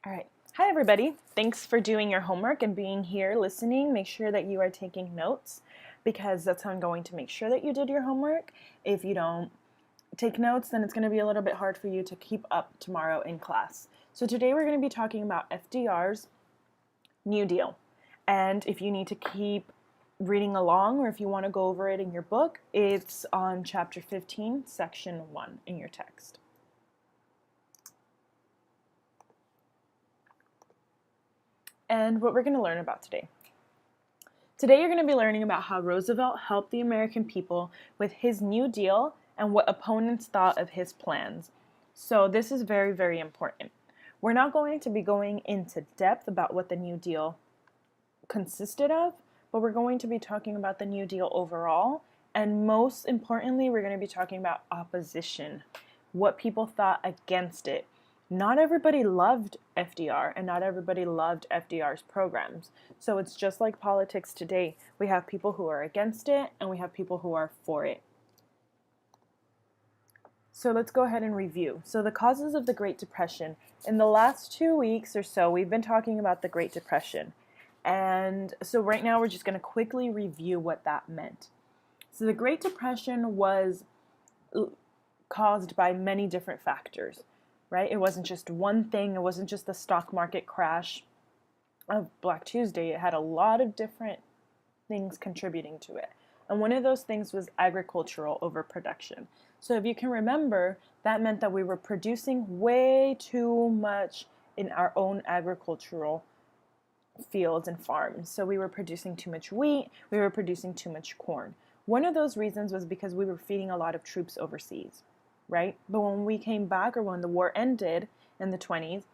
All right. Hi, everybody. Thanks for doing your homework and being here listening. Make sure that you are taking notes because that's how I'm going to make sure that you did your homework. If you don't take notes, then it's going to be a little bit hard for you to keep up tomorrow in class. So today we're going to be talking about FDR's New Deal. And if you need to keep reading along or if you want to go over it in your book, it's on chapter 15, section 1 in your text. And what we're going to learn about today. Today you're going to be learning about how Roosevelt helped the American people with his New Deal and what opponents thought of his plans. So this is very, very important. We're not going to be going into depth about what the New Deal consisted of, but we're going to be talking about the New Deal overall. And most importantly, we're going to be talking about opposition, what people thought against it. Not everybody loved FDR and not everybody loved FDR's programs. So it's just like politics today. We have people who are against it and we have people who are for it. So let's go ahead and review. So the causes of the Great Depression. In the last 2 weeks or so, we've been talking about the Great Depression. And so right now we're just going to quickly review what that meant. So the Great Depression was caused by many different factors. Right? It wasn't just one thing. It wasn't just the stock market crash of Black Tuesday. It had a lot of different things contributing to it. And one of those things was agricultural overproduction. So if you can remember, that meant that we were producing way too much in our own agricultural fields and farms. So we were producing too much wheat. We were producing too much corn. One of those reasons was because we were feeding a lot of troops overseas. Right? But when we came back, or when the war ended in the 20s,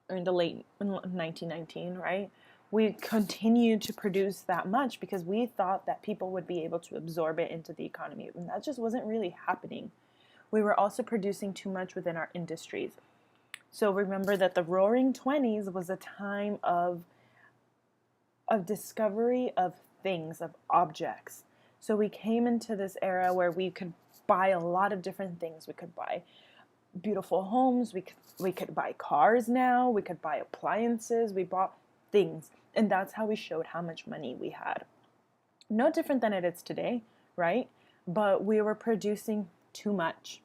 or in the late 1919, right? We continued to produce that much because we thought that people would be able to absorb it into the economy. And that just wasn't really happening. We were also producing too much within our industries. So remember that the Roaring 20s was a time of discovery of things, of objects. So we came into this era where we could buy a lot of different things. We could buy beautiful homes. We could buy cars now. We could buy appliances. We bought things. And that's how we showed how much money we had. No different than it is today, right? But we were producing too much.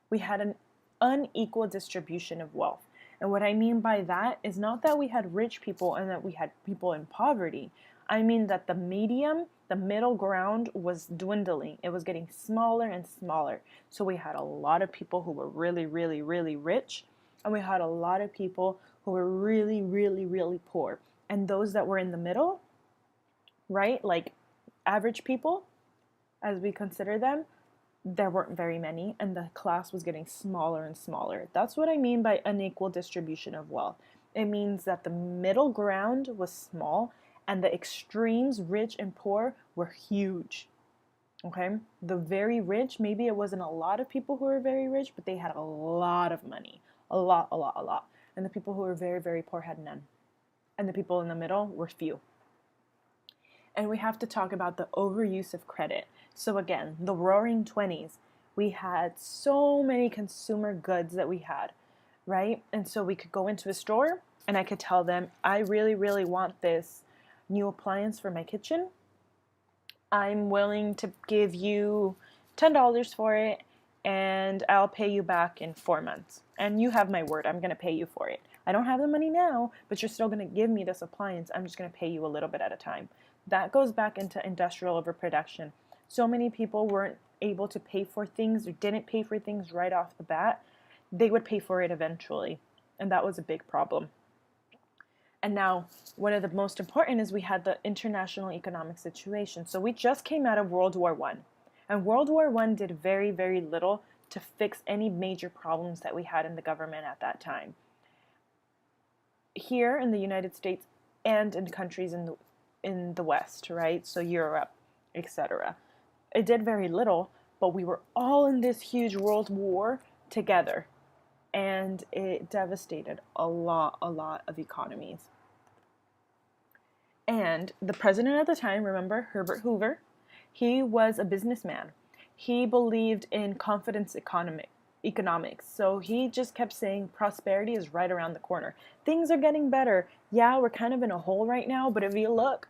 We had an unequal distribution of wealth. And what I mean by that is not that we had rich people and that we had people in poverty. I mean that the middle ground was dwindling. It was getting smaller and smaller. So we had a lot of people who were really, really, really rich, and we had a lot of people who were really, really, really poor. And those that were in the middle, right, like average people, as we consider them, there weren't very many, and the class was getting smaller and smaller. That's what I mean by unequal distribution of wealth. It means that the middle ground was small, and the extremes, rich and poor, were huge. Okay? The very rich, maybe it wasn't a lot of people who were very rich, but they had a lot of money. A lot, a lot, a lot. And the people who were very, very poor had none. And the people in the middle were few. And we have to talk about the overuse of credit. So again, the Roaring 20s, we had so many consumer goods that we had, right? And so we could go into a store and I could tell them, I really, really want this new appliance for my kitchen. I'm willing to give you $10 for it and I'll pay you back in 4 months. And you have my word, I'm going to pay you for it. I don't have the money now, but you're still going to give me this appliance. I'm just going to pay you a little bit at a time. That goes back into industrial overproduction. So many people weren't able to pay for things or didn't pay for things right off the bat. They would pay for it eventually. And that was a big problem. And now, one of the most important is we had the international economic situation. So we just came out of World War I. And World War I did very, very little to fix any major problems that we had in the government at that time. Here in the United States and in countries in the West, right? So Europe, etc. It did very little, but we were all in this huge world war together. And it devastated a lot of economies. And the president at the time, remember, Herbert Hoover, he was a businessman. He believed in confidence economy. economics. So he just kept saying prosperity is right around the corner. Things are getting better. Yeah, we're kind of in a hole right now, but if you look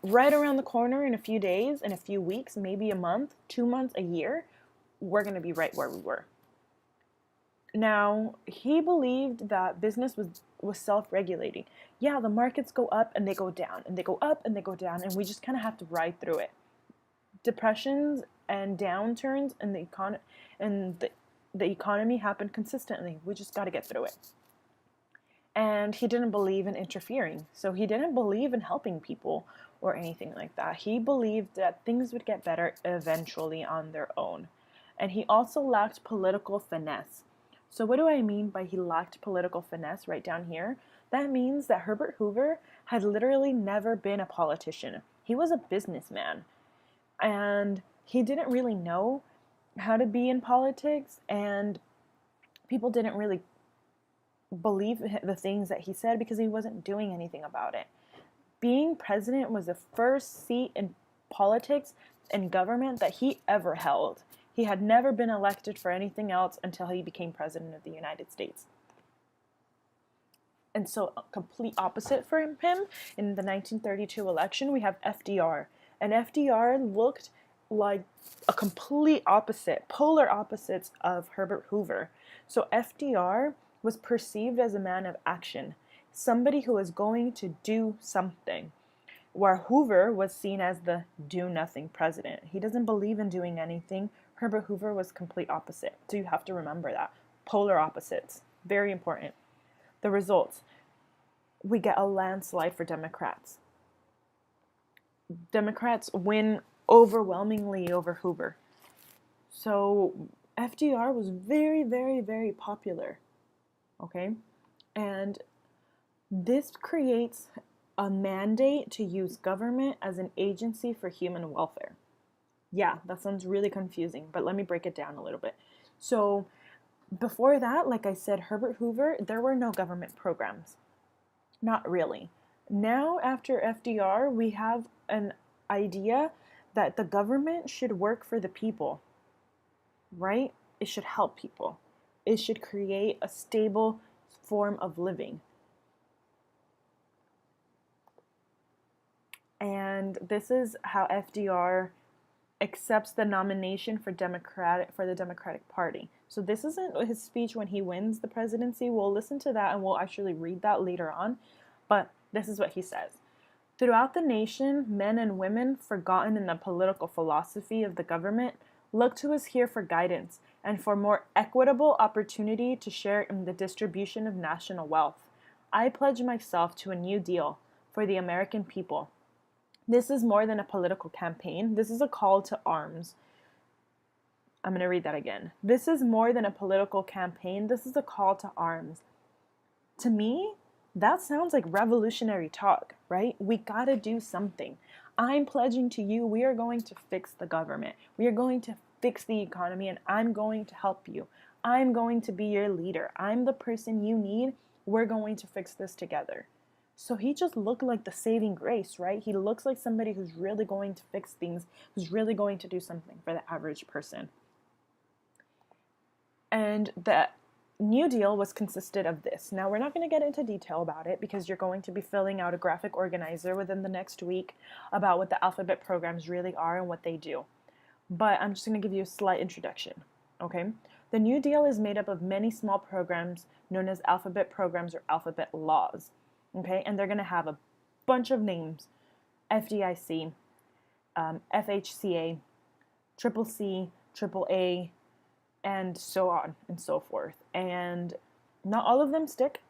right around the corner in a few days, in a few weeks, maybe a month, 2 months, a year, we're going to be right where we were. Now, he believed that business was self-regulating. Yeah, the markets go up and they go down, and they go up and they go down, and we just kind of have to ride through it. Depressions and downturns in the economy happen consistently. We just got to get through it. And he didn't believe in interfering. So he didn't believe in helping people or anything like that. He believed that things would get better eventually on their own. And he also lacked political finesse. So what do I mean by he lacked political finesse right down here? That means that Herbert Hoover had literally never been a politician. He was a businessman. And he didn't really know how to be in politics, and people didn't really believe the things that he said because he wasn't doing anything about it. Being president was the first seat in politics and government that he ever held. He had never been elected for anything else until he became president of the United States. And so, a complete opposite for him, in the 1932 election, we have FDR. And FDR looked like a complete opposite, polar opposites of Herbert Hoover. So FDR was perceived as a man of action, somebody who was going to do something, where Hoover was seen as the do-nothing president. He doesn't believe in doing anything. Herbert Hoover was complete opposite. So you have to remember that. Polar opposites. Very important. The results. We get a landslide for Democrats. Democrats win overwhelmingly over Hoover. So FDR was very, very, very popular. Okay? And this creates a mandate to use government as an agency for human welfare. Yeah, that sounds really confusing, but let me break it down a little bit. So before that, like I said, Herbert Hoover, there were no government programs. Not really. Now, after FDR, we have an idea that the government should work for the people, right? It should help people. It should create a stable form of living. And this is how FDR accepts the nomination for the Democratic Party. So this isn't his speech when he wins the presidency. We'll listen to that and we'll actually read that later on. But this is what he says. Throughout the nation, men and women, forgotten in the political philosophy of the government, look to us here for guidance and for more equitable opportunity to share in the distribution of national wealth. I pledge myself to a New Deal for the American people. This is more than a political campaign. This is a call to arms. I'm going to read that again. This is more than a political campaign. This is a call to arms. To me, that sounds like revolutionary talk, right? We got to do something. I'm pledging to you, we are going to fix the government. We are going to fix the economy, and I'm going to help you. I'm going to be your leader. I'm the person you need. We're going to fix this together. So he just looked like the saving grace, right? He looks like somebody who's really going to fix things, who's really going to do something for the average person. And the New Deal was consisted of this. Now, we're not going to get into detail about it because you're going to be filling out a graphic organizer within the next week about what the alphabet programs really are and what they do. But I'm just going to give you a slight introduction, okay? The New Deal is made up of many small programs known as alphabet programs or alphabet laws. Okay, and they're going to have a bunch of names: FDIC, FHCA, Triple C, Triple A, and so on and so forth. And not all of them stick.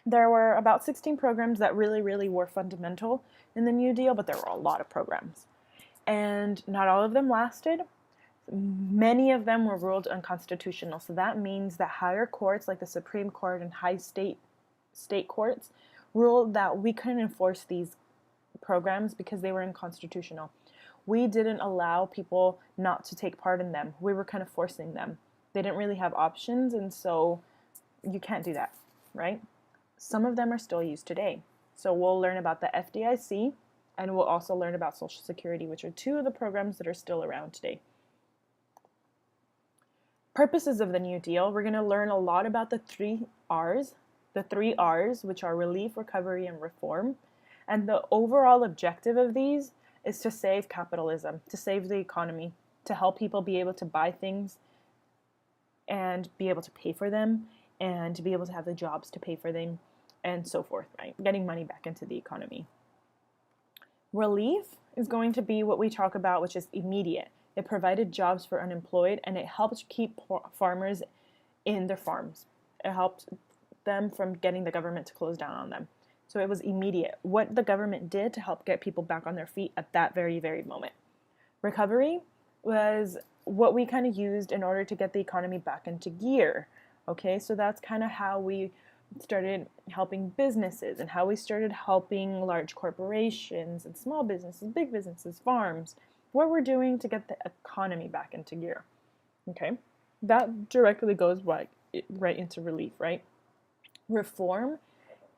There were about 16 programs that really, really were fundamental in the New Deal, but there were a lot of programs. And not all of them lasted. Many of them were ruled unconstitutional. So that means that higher courts, like the Supreme Court and high state courts, ruled that we couldn't enforce these programs because they were unconstitutional. We didn't allow people not to take part in them. We were kind of forcing them. They didn't really have options, and so you can't do that, right? Some of them are still used today. So we'll learn about the FDIC, and we'll also learn about Social Security, which are two of the programs that are still around today. purposes of the New Deal, we're going to learn a lot about the three R's, which are relief, recovery, and reform. And the overall objective of these is to save capitalism, to save the economy, to help people be able to buy things and be able to pay for them, and to be able to have the jobs to pay for them, and so forth, right? Getting money back into the economy. Relief is going to be what we talk about, which is immediate. It provided jobs for unemployed, and it helped keep farmers in their farms. It helped them from getting the government to close down on them. So it was immediate. What the government did to help get people back on their feet at that very, very moment. Recovery was what we kind of used in order to get the economy back into gear. Okay, so that's kind of how we started helping businesses and how we started helping large corporations and small businesses, big businesses, farms, what we're doing to get the economy back into gear. Okay, that directly goes right into relief, right? Reform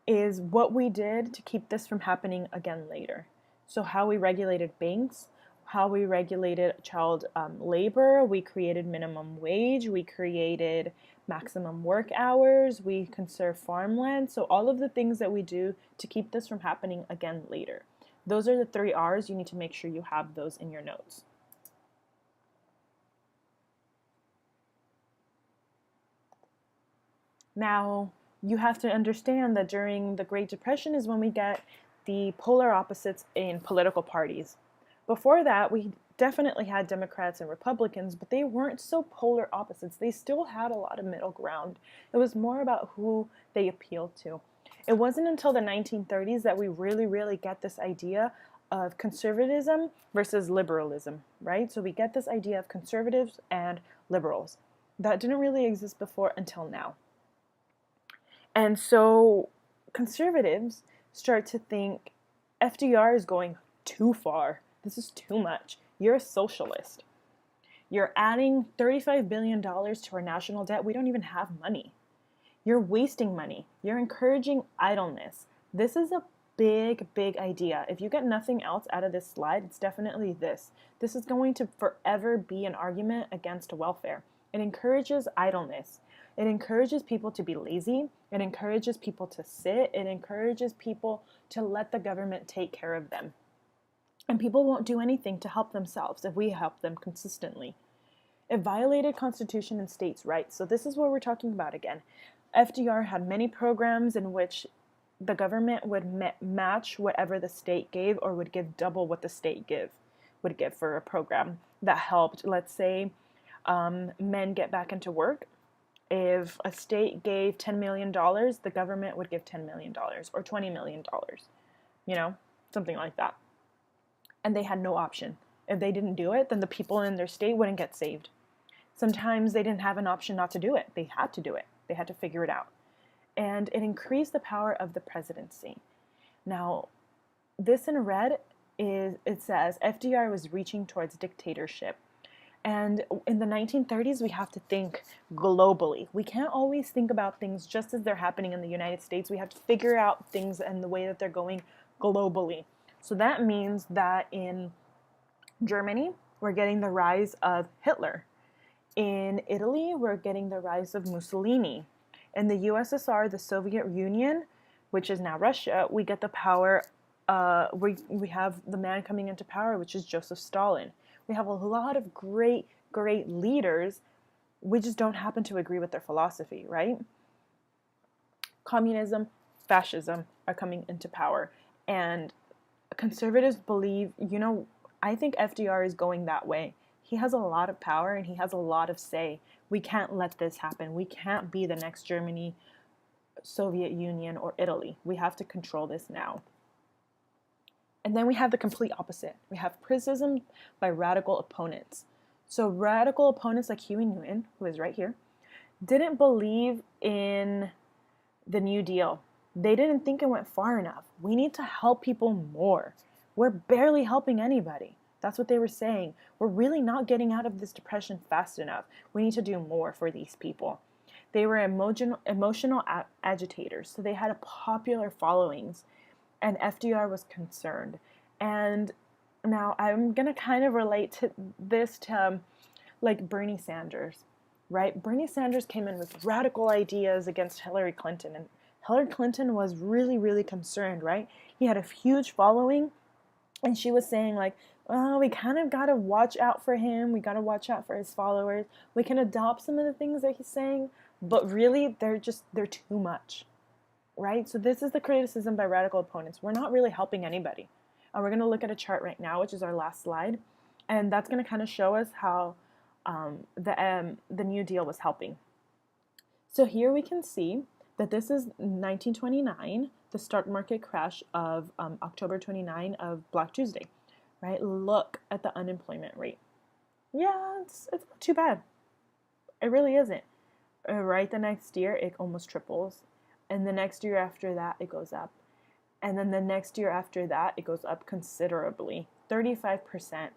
is what we did to keep this from happening again later. So how we regulated banks, how we regulated child labor, we created minimum wage, we created maximum work hours, we conserve farmland. So all of the things that we do to keep this from happening again later. Those are the three R's. You need to make sure you have those in your notes. Now, you have to understand that during the Great Depression is when we get the polar opposites in political parties. Before that, we definitely had Democrats and Republicans, but they weren't so polar opposites. They still had a lot of middle ground. It was more about who they appealed to. It wasn't until the 1930s that we really get this idea of conservatism versus liberalism, right? So we get this idea of conservatives and liberals. That didn't really exist before until now. And so conservatives start to think FDR is going too far. This is too much. You're a socialist. You're adding $35 billion to our national debt. We don't even have money. You're wasting money. You're encouraging idleness. This is a big idea. If you get nothing else out of this slide, it's definitely this. This is going to forever be an argument against welfare. It encourages idleness. It encourages people to be lazy. It encourages people to sit. It encourages people to let the government take care of them. And people won't do anything to help themselves if we help them consistently. It violated Constitution and states' rights. So this is what we're talking about again. FDR had many programs in which the government would match whatever the state gave, or would give double what the state would give for a program that helped, let's say, men get back into work. If a state gave $10 million, the government would give $10 million or $20 million, something like that. And they had no option. If they didn't do it, then the people in their state wouldn't get saved. Sometimes they didn't have an option not to do it. They had to do it. They had to figure it out. And it increased the power of the presidency. Now, this in red it says FDR was reaching towards dictatorship. And in the 1930s, we have to think globally. We can't always think about things just as they're happening in the United States. We have to figure out things and the way that they're going globally. So that means that in Germany, we're getting the rise of Hitler. In Italy, we're getting the rise of Mussolini. In the USSR, the Soviet Union, which is now Russia, we get the power, we have the man coming into power, which is Joseph Stalin. We have a lot of great leaders. We just don't happen to agree with their philosophy, right? Communism, fascism are coming into power. And conservatives believe, I think FDR is going that way. He has a lot of power and he has a lot of say. We can't let this happen. We can't be the next Germany, Soviet Union, or Italy. We have to control this now. And then we have the complete opposite. We have criticism by radical opponents. So radical opponents like Huey Newton, who is right here, didn't believe in the New Deal. They didn't think it went far enough. We need to help people more. We're barely helping anybody. That's what they were saying. We're really not getting out of this depression fast enough. We need to do more for these people. They were emotional agitators, so they had a popular followings, and FDR was concerned. And now I'm going to kind of relate to this to like Bernie Sanders, right? Bernie Sanders came in with radical ideas against Hillary Clinton, and Hillary Clinton was really, really concerned, right? He had a huge following, and she was saying, like, oh, we kind of got to watch out for him. We got to watch out for his followers. We can adopt some of the things that he's saying, but really, they're too much, right? So this is the criticism by radical opponents. We're not really helping anybody. And we're going to look at a chart right now, which is our last slide, and that's going to kind of show us how the New Deal was helping. So here we can see that this is 1929, the stock market crash of October 29 of Black Tuesday, right? Look at the unemployment rate. Yeah, it's not too bad. It really isn't. Right, the next year it almost triples, and the next year after that it goes up, and then the next year after that it goes up considerably, 35%.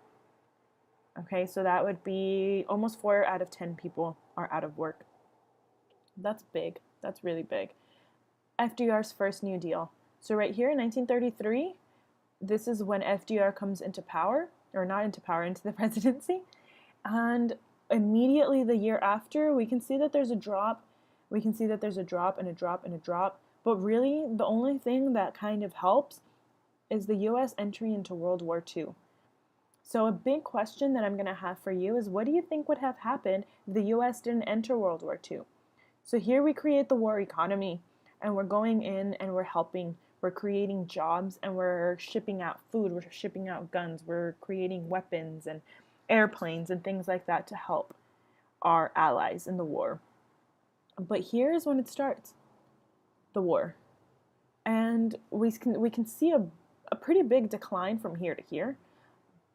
Okay, so that would be almost 4 out of 10 people are out of work. That's big. That's really big. FDR's first New Deal. So right here in 1933, this is when FDR comes into power, or not into power, into the presidency. And immediately the year after, we can see that there's a drop. We can see that there's a drop and a drop and a drop. But really, the only thing that kind of helps is the U.S. entry into World War II. So a big question that I'm going to have for you is, what do you think would have happened if the U.S. didn't enter World War II? So here we create the war economy, and we're going in and we're helping. We're creating jobs, and we're shipping out food. We're shipping out guns. We're creating weapons and airplanes and things like that to help our allies in the war. But here's when it starts, the war. And we can see a pretty big decline from here to here.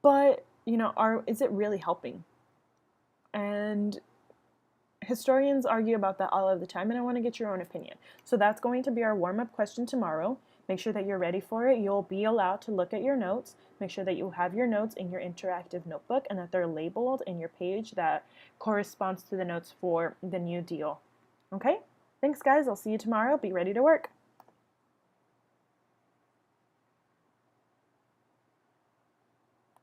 But, you know, is it really helping? And historians argue about that all of the time, and I want to get your own opinion. So that's going to be our warm-up question tomorrow. Make sure that you're ready for it. You'll be allowed to look at your notes. Make sure that you have your notes in your interactive notebook and that they're labeled in your page that corresponds to the notes for the New Deal. Okay? Thanks, guys. I'll see you tomorrow. Be ready to work.